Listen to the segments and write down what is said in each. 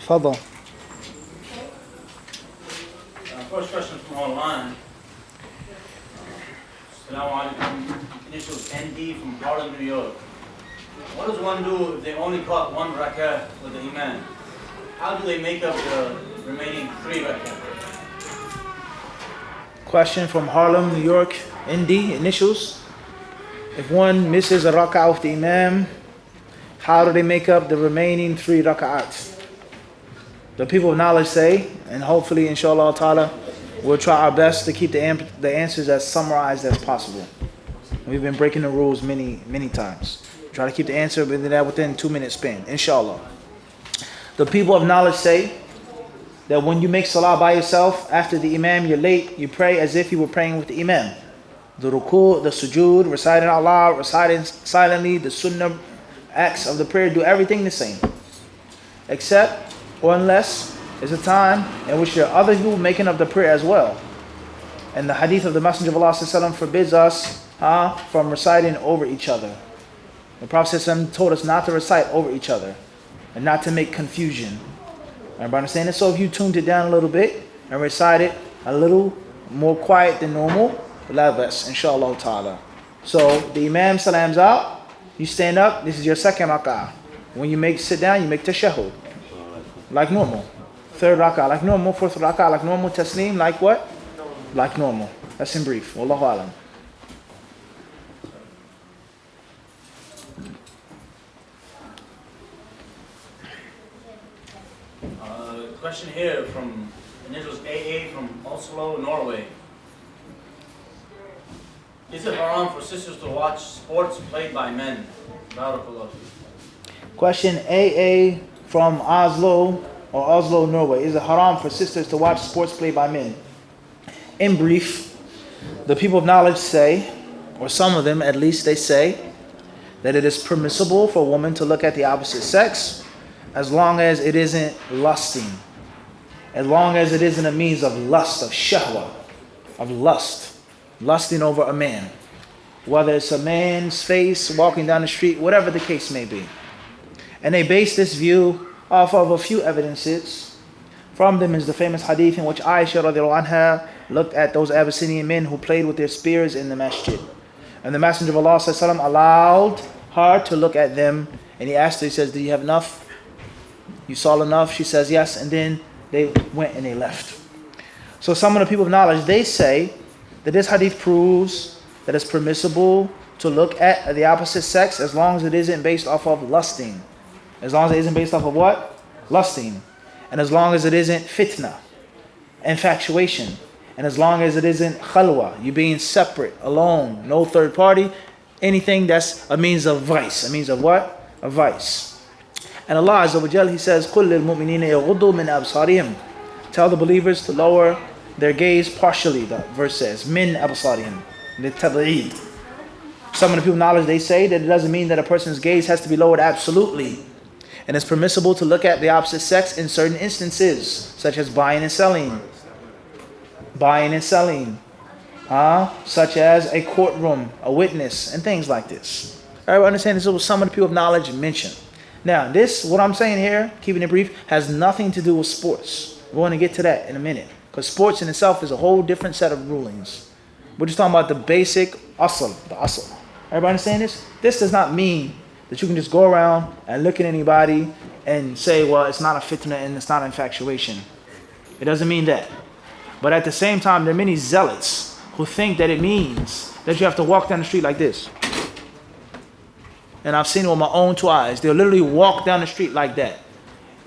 Fadal. First question from online. Assalamu alaikum. Initials ND from Harlem, New York. What does one do if they only caught one rak'ah with the imam? How do they make up the remaining 3 rak'ah? Question from Harlem, New York. ND, initials. If one misses a rak'ah with the imam, how do they make up the remaining 3 rak'ahs? The people of knowledge say, and hopefully, inshallah ta'ala, we'll try our best to keep the answers as summarized as possible. We've been breaking the rules many times. Try to keep the answer within 2 minute span, inshallah. The people of knowledge say that when you make salah by yourself, after the imam, you're late, you pray as if you were praying with the imam. The ruku', the sujood, reciting Allah, reciting silently, the sunnah acts of the prayer, do everything the same. Except, or unless, there's a time in which there are other people making up the prayer as well. And the hadith of the Messenger of Allah ﷺ forbids us from reciting over each other. The Prophet ﷺ told us not to recite over each other and not to make confusion. Everybody understand this? So if you tuned it down a little bit and recite it a little more quiet than normal, la bas, inshallah ta'ala. So the imam salams out, you stand up, this is your second rak'ah. When you sit down, you make tashahhud. Like normal. Third rak'ah like normal, fourth rak'ah like normal, taslim like what? Like normal. That's in brief. Wallahu alam. Question here from initials AA from Oslo, Norway. Is it haram for sisters to watch sports played by men? Barakallah. Question AA from Oslo, Norway. Is it haram for sisters to watch sports played by men? In brief, the people of knowledge say, or some of them at least, they say that it is permissible for a woman to look at the opposite sex as long as it isn't lusting. As long as it isn't a means of lust, of shahwa, of lust, lusting over a man. Whether it's a man's face walking down the street, whatever the case may be. And they base this view off of a few evidences. From them is the famous hadith in which Aisha radiallahu anha looked at those Abyssinian men who played with their spears in the masjid. And the Messenger of Allah sallallahu alaihi wasallam allowed her to look at them. And he asked her, he says, do you have enough? You saw enough? She says, yes. And then they went and they left. So some of the people of knowledge, they say that this hadith proves that it's permissible to look at the opposite sex as long as it isn't based off of lusting. As long as it isn't based off of what? Lusting. And as long as it isn't fitna, infatuation. And as long as it isn't khalwa, you being separate, alone, no third party, anything that's a means of vice. A means of what? A vice. And Allah Azza wa Jal, He says, قُلْ لِلْمُؤْمِنِينَ يَغُضُّوا مِنْ أَبْصَارِهِمْ. Tell the believers to lower their gaze partially, the verse says, مِنْ أَبْصَارِهِمْ. لِلْتَبْعِيد. Some of the people of knowledge, they say that it doesn't mean that a person's gaze has to be lowered absolutely. And it's permissible to look at the opposite sex in certain instances, such as buying and selling. Buying and selling. Such as a courtroom, a witness, and things like this. Everybody understand this is what some of the people of knowledge mention. Now, what I'm saying here, keeping it brief, has nothing to do with sports. We're going to get to that in a minute. Because sports in itself is a whole different set of rulings. We're just talking about the basic asl, the asl. Everybody understand this? This does not mean that you can just go around and look at anybody and say, well, it's not a fitna and it's not an infatuation. It doesn't mean that. But at the same time, there are many zealots who think that it means that you have to walk down the street like this. And I've seen it with my own 2 eyes. They'll literally walk down the street like that.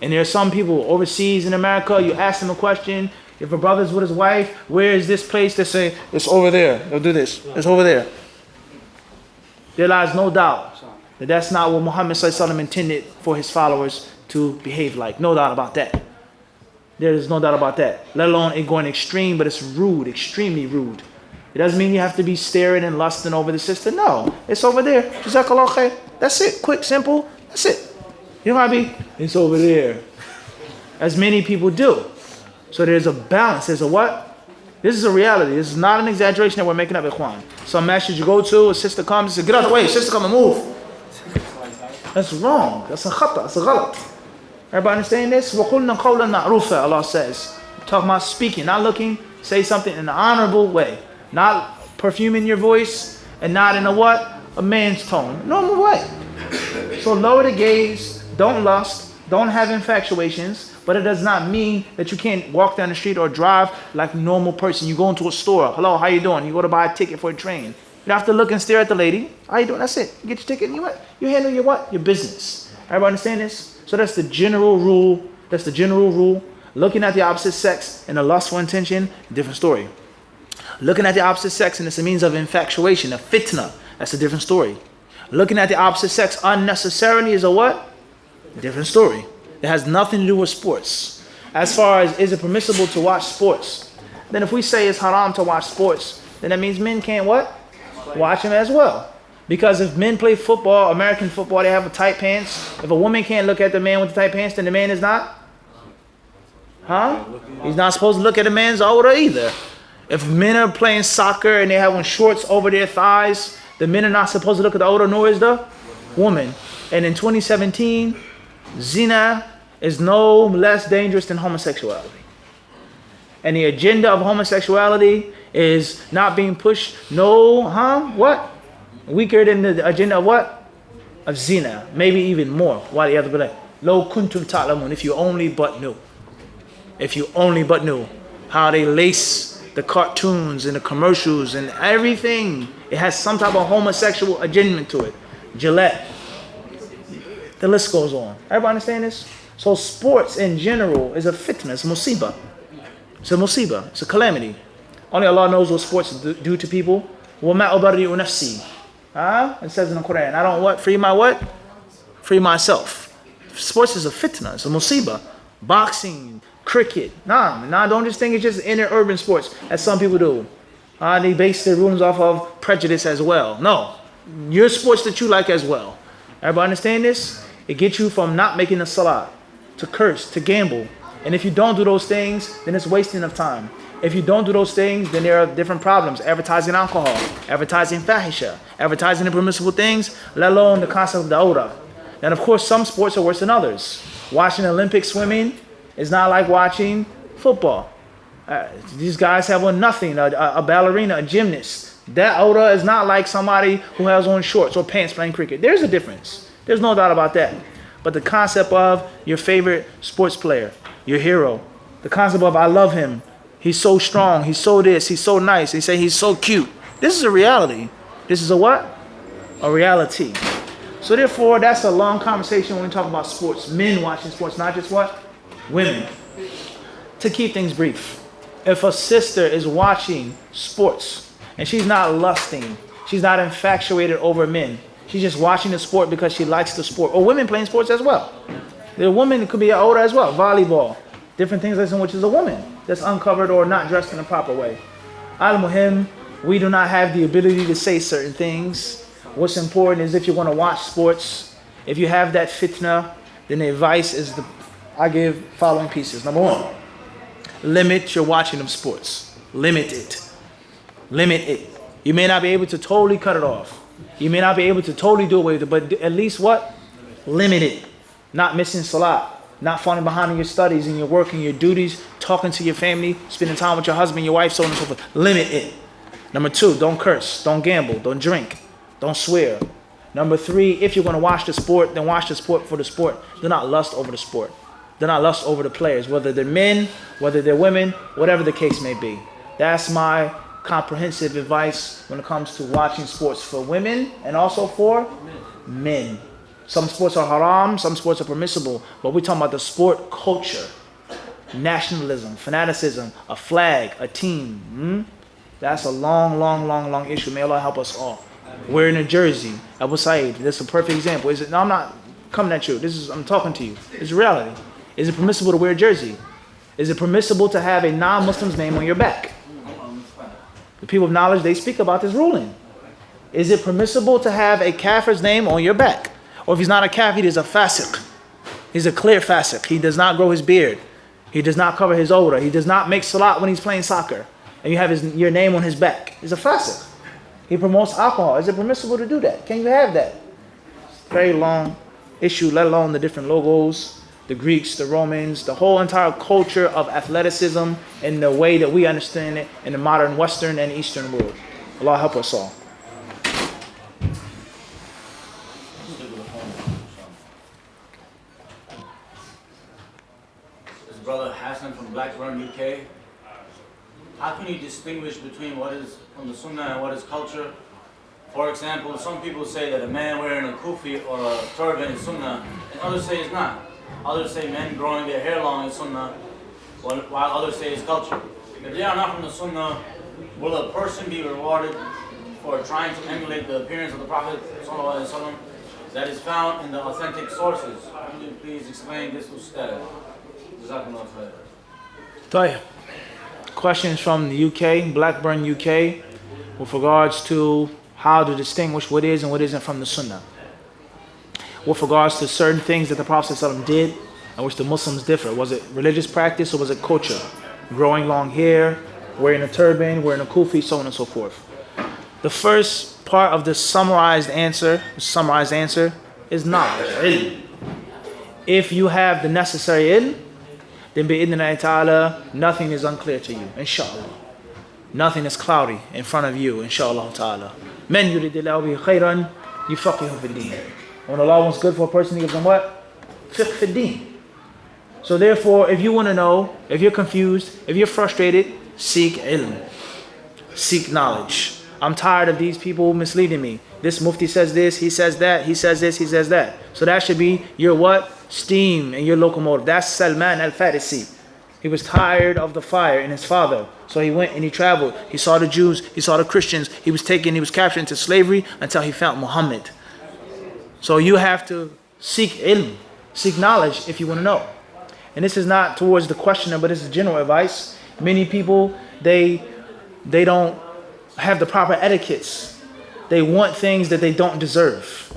And there are some people overseas in America, you ask them a question, if a brother's with his wife, where is this place? They say, it's over there. They'll do this. It's over there. There lies no doubt that that's not what Muhammad sallallahu alaihi wasallam intended for his followers to behave like. No doubt about that. There is no doubt about that. Let alone it going extreme, but it's rude, extremely rude. It doesn't mean you have to be staring and lusting over the sister. No, it's over there. Jazakallah khair. That's it. Quick, simple. That's it. You know what I mean? It's over there. As many people do. So there's a balance. There's a what? This is a reality. This is not an exaggeration that we're making up, ikhwan. Some masjid you go to, a sister comes and says, get out of the way. Sister, come and move. That's wrong. That's a khata. That's a ghalat. Everybody understand this? وَقُلْنَا قَوْلًا مَعْرُوفًا, Allah says. Talking about speaking, not looking, say something in an honorable way. Not perfuming your voice, and not in a what? A man's tone. Normal way. So lower the gaze, don't lust, don't have infatuations, but it does not mean that you can't walk down the street or drive like a normal person. You go into a store. Hello, how you doing? You go to buy a ticket for a train. You don't have to look and stare at the lady. How you doing? That's it. You get your ticket and you handle your what? Your business. Everybody understand this? So that's the general rule. That's the general rule. Looking at the opposite sex in a lustful intention, different story. Looking at the opposite sex and it's a means of infatuation, a fitna, that's a different story. Looking at the opposite sex unnecessarily is a what? Different story. It has nothing to do with sports. As far as is it permissible to watch sports, then if we say it's haram to watch sports, then that means men can't what? Watch them as well. Because if men play football, American football, they have tight pants. If a woman can't look at the man with the tight pants, then the man is not? Huh? He's not supposed to look at a man's odor either. If men are playing soccer and they have on shorts over their thighs, the men are not supposed to look at the odor, nor is the woman. And in 2017, zina is no less dangerous than homosexuality. And the agenda of homosexuality is not being pushed, what? Weaker than the agenda of what? Of zina. Maybe even more. Why the other way? Lo kuntum ta'lamun, if you only but knew. If you only but knew how they lace the cartoons and the commercials and everything. It has some type of homosexual agenda to it. Gillette. The list goes on. Everybody understand this? So sports in general is a fitna, it's a musibah. It's a musibah, it's a calamity. Only Allah knows what sports do to people. وَمَا أُبَرِّئُ نَفْسِي. It says in the Quran, I don't what? Free my what? Free myself. Sports is a fitna, it's a musibah. Boxing, cricket. Nah, don't just think it's just inner urban sports, as some people do. They base their rulings off of prejudice as well. No, your sports that you like as well. Everybody understand this? It gets you from not making a salah, to curse, to gamble. And if you don't do those things, then it's wasting of time. If you don't do those things, then there are different problems. Advertising alcohol, advertising fahisha, advertising impermissible things, let alone the concept of the awrah. And of course, some sports are worse than others. Watching Olympic swimming is not like watching football. These guys have on nothing, a ballerina, a gymnast. That awrah is not like somebody who has on shorts or pants playing cricket. There's a difference. There's no doubt about that. But the concept of your favorite sports player, your hero, the concept of I love him, he's so strong, he's so this, he's so nice, they say he's so cute. This is a reality. This is a what? A reality. So therefore, that's a long conversation when we talk about sports. Men watching sports, not just what? Women. To keep things brief, if a sister is watching sports and she's not lusting, she's not infatuated over men, she's just watching the sport because she likes the sport, or women playing sports as well. The woman could be older as well, volleyball, different things like that, which is a woman that's uncovered or not dressed in a proper way. Al-Muhim, we do not have the ability to say certain things. What's important is if you want to watch sports, if you have that fitna, then the advice is I give following pieces. Number one, limit your watching of sports. Limit it. Limit it. You may not be able to totally cut it off. You may not be able to totally do away with it, but at least what? Limit it. Not missing salat. Not falling behind in your studies and your work and your duties, talking to your family, spending time with your husband, your wife, so on and so forth. Limit it. Number two, don't curse, don't gamble, don't drink, don't swear. Number three, if you're going to watch the sport, then watch the sport for the sport. Do not lust over the sport. Do not lust over the players, whether they're men, whether they're women, whatever the case may be. That's my comprehensive advice when it comes to watching sports for women and also for men. Some sports are haram, some sports are permissible, but we're talking about the sport culture, nationalism, fanaticism, a flag, a team. That's a long issue. May Allah help us all. Wearing a jersey, Abu Said, that's a perfect example. Is it? No, I'm not coming at you. I'm talking to you. It's reality. Is it permissible to wear a jersey? Is it permissible to have a non-Muslim's name on your back? The people of knowledge, they speak about this ruling. Is it permissible to have a kafir's name on your back? Or if he's not a kafir, he's a fasiq. He's a clear fasiq. He does not grow his beard. He does not cover his awrah. He does not make salat when he's playing soccer. And you have your name on his back. He's a fasiq. He promotes alcohol. Is it permissible to do that? Can you have that? Very long issue, let alone the different logos, the Greeks, the Romans, the whole entire culture of athleticism and the way that we understand it in the modern Western and Eastern world. Allah help us all. This brother Hassan from Blackburn, UK. How can you distinguish between what is from the Sunnah and what is culture? For example, some people say that a man wearing a kufi or a turban is Sunnah, and others say it's not. Others say men growing their hair long is Sunnah, while others say it's culture. If they are not from the Sunnah, will a person be rewarded for trying to emulate the appearance of the Prophet ﷺ that is found in the authentic sources? Can you please explain this, Ustad? Jazakumullah khair. Tayyib. Questions from the UK, Blackburn, UK, with regards to how to distinguish what is and what isn't from the Sunnah. With regards to certain things that the Prophet ﷺ did and which the Muslims differ. Was it religious practice or was it culture? Growing long hair, wearing a turban, wearing a kufi, so on and so forth. The first part of the summarized answer is knowledge, ilm. If you have the necessary ilm, then bi'idhnillahi ta'ala, nothing is unclear to you, inshallah. Nothing is cloudy in front of you, inshallah ta'ala. Men yuridillahu bihi khayran yufaqihu fid din. When Allah wants good for a person, He gives them what? Fiqh fid din. So therefore, if you want to know, if you're confused, if you're frustrated, seek ilm. Seek knowledge. I'm tired of these people misleading me. This mufti says this, he says that, he says this, he says that. So that should be your what? Steam and your locomotive. That's Salman al-Farisi. He was tired of the fire in his father. So he went and he traveled. He saw the Jews, he saw the Christians. He was captured into slavery until he found Muhammad. So you have to seek ilm, seek knowledge if you want to know. And this is not towards the questioner, but this is general advice. Many people, they don't have the proper etiquettes. They want things that they don't deserve.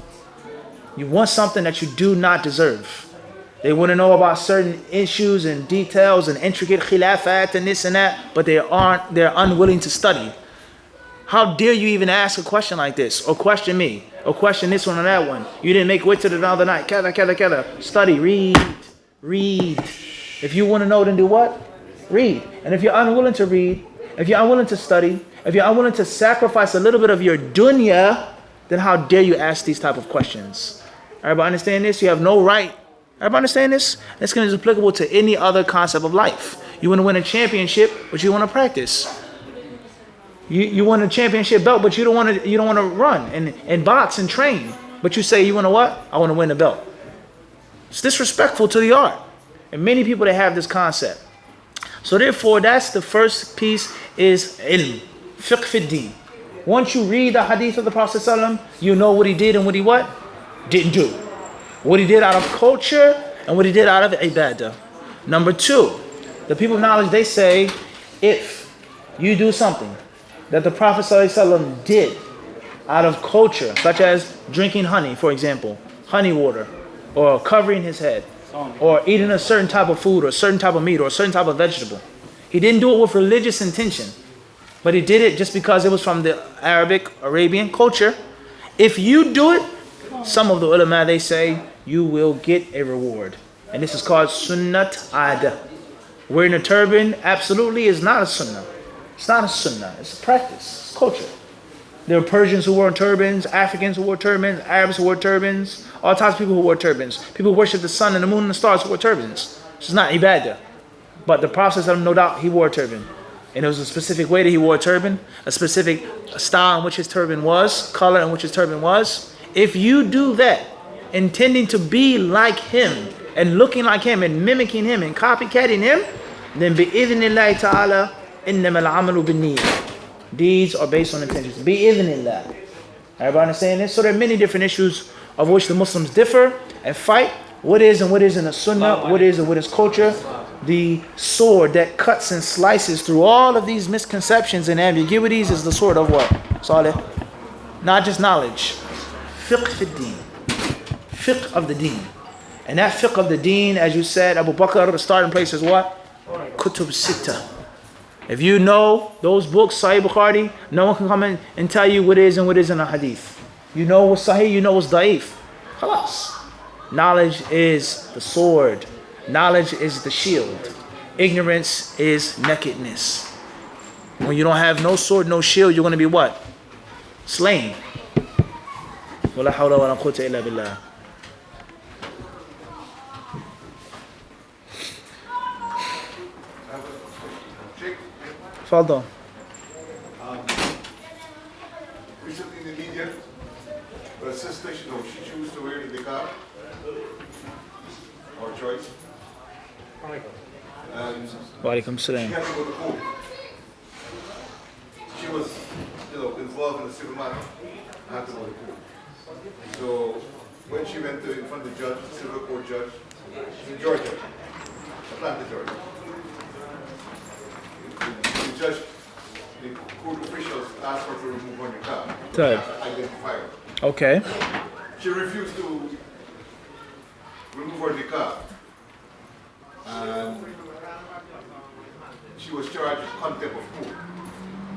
You want something that you do not deserve. They want to know about certain issues and details and intricate khilafat and this and that, but they're unwilling to study. How dare you even ask a question like this, or question me, or question this one or that one? You didn't make wit to the other night. Kada. Study, read. If you want to know, then do what? Read. And if you're unwilling to read, if you're unwilling to study, if you're unwilling to sacrifice a little bit of your dunya, then how dare you ask these type of questions? Everybody understand this? You have no right. Everybody understand this? This is applicable to any other concept of life. You want to win a championship, but you want to practice. You want a championship belt, but you don't want to run and box and train. But you say you want to what? I want to win the belt. It's disrespectful to the art. And many people that have this concept. So therefore, that's the first piece is ilm, fiqh fi din. Once you read the hadith of the Prophet ﷺ, you know what he did and what he didn't do. What he did out of culture and what he did out of ibadah. Number two, the people of knowledge, they say, if you do something that the Prophet ﷺ did out of culture, such as drinking honey, for example, honey water, or covering his head, or eating a certain type of food, or a certain type of meat, or a certain type of vegetable. He didn't do it with religious intention, but he did it just because it was from the Arabian culture. If you do it, some of the ulama, they say, you will get a reward. And this is called sunnat ada. Wearing a turban absolutely is not a sunnah. It's not a sunnah. It's a practice. It's culture. There were Persians who wore turbans, Africans who wore turbans, Arabs who wore turbans, all types of people who wore turbans. People who worship the sun and the moon and the stars who wore turbans. This is not ibadah. But the Prophet, no doubt, he wore a turban. And it was a specific way that he wore a turban, a specific style in which his turban was, color in which his turban was. If you do that, intending to be like him, and looking like him, and mimicking him, and copycatting him, then bi'idhnillahi ta'ala, innamal amalu bin-niyyah. Deeds are based on intentions. Bi'idhnillah. Everybody understand this? So there are many different issues of which the Muslims differ and fight. What is and what isn't a sunnah, what is and what is culture. The sword that cuts and slices through all of these misconceptions and ambiguities is the sword of what? Salih? Not just knowledge. Fiqh fi din. Fiqh of the deen. And that fiqh of the deen, as you said, Abu Bakr, the starting place is what? Kutub Sittah. If you know those books, Sahih Bukhari, no one can come in and tell you what is and what isn't a hadith. You know what's Sahih, you know what's da'if. Khalas. Knowledge is the sword Knowledge is the shield. Ignorance is nakedness. When you don't have no sword, no shield, you're going to be what? Slain. ولا حول ولا قوة إلا بالله. تفضل. Recently in the media, a sister, she chose to wear the niqab, our choice. And Walaikum she salam. had to go to court. She was, involved in a civil matter, had to go to court. So when she went in front of the judge, the civil court judge, in Georgia, Atlanta, Georgia, the judge, the court officials asked her to remove her niqab. Good. Identify her. Okay. She refused to remove her niqab. And she was charged with contempt of court.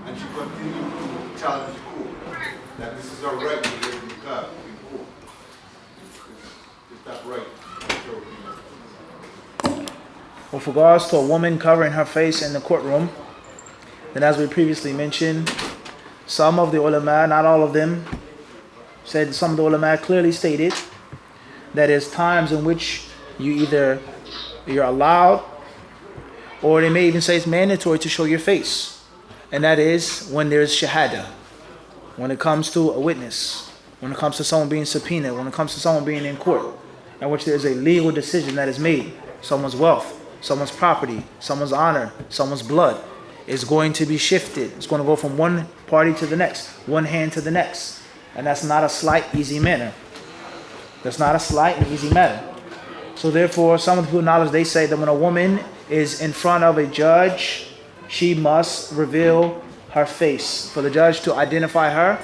And she continued to challenge the court that this is her right to wear the niqab in court. Is that right? With regards to a woman covering her face in the courtroom, then as we previously mentioned, some of the ulama, not all of them, said some of the ulama clearly stated that there's times in which you're allowed, or they may even say it's mandatory to show your face. And that is when there's shahada, when it comes to a witness, when it comes to someone being subpoenaed, when it comes to someone being in court, in which there's a legal decision that is made. Someone's wealth, someone's property, someone's honor, someone's blood is going to be shifted. It's going to go from one party to the next, one hand to the next. And that's not a slight, easy matter. That's not a slight and easy matter. So therefore, some of the people knowledge, they say that when a woman is in front of a judge, she must reveal her face for the judge to identify her,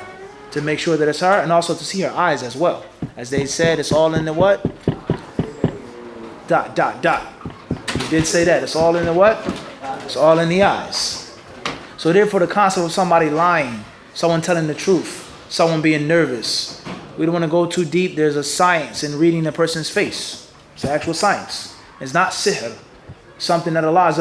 to make sure that it's her, and also to see her eyes as well. As they said, it's all in the what? Dot, dot, dot. You did say that. It's all in the what? It's all in the eyes. So therefore, the concept of somebody lying, someone telling the truth, someone being nervous, we don't want to go too deep. There's a science in reading a person's face. It's actual science. It's not sihr, something that Allah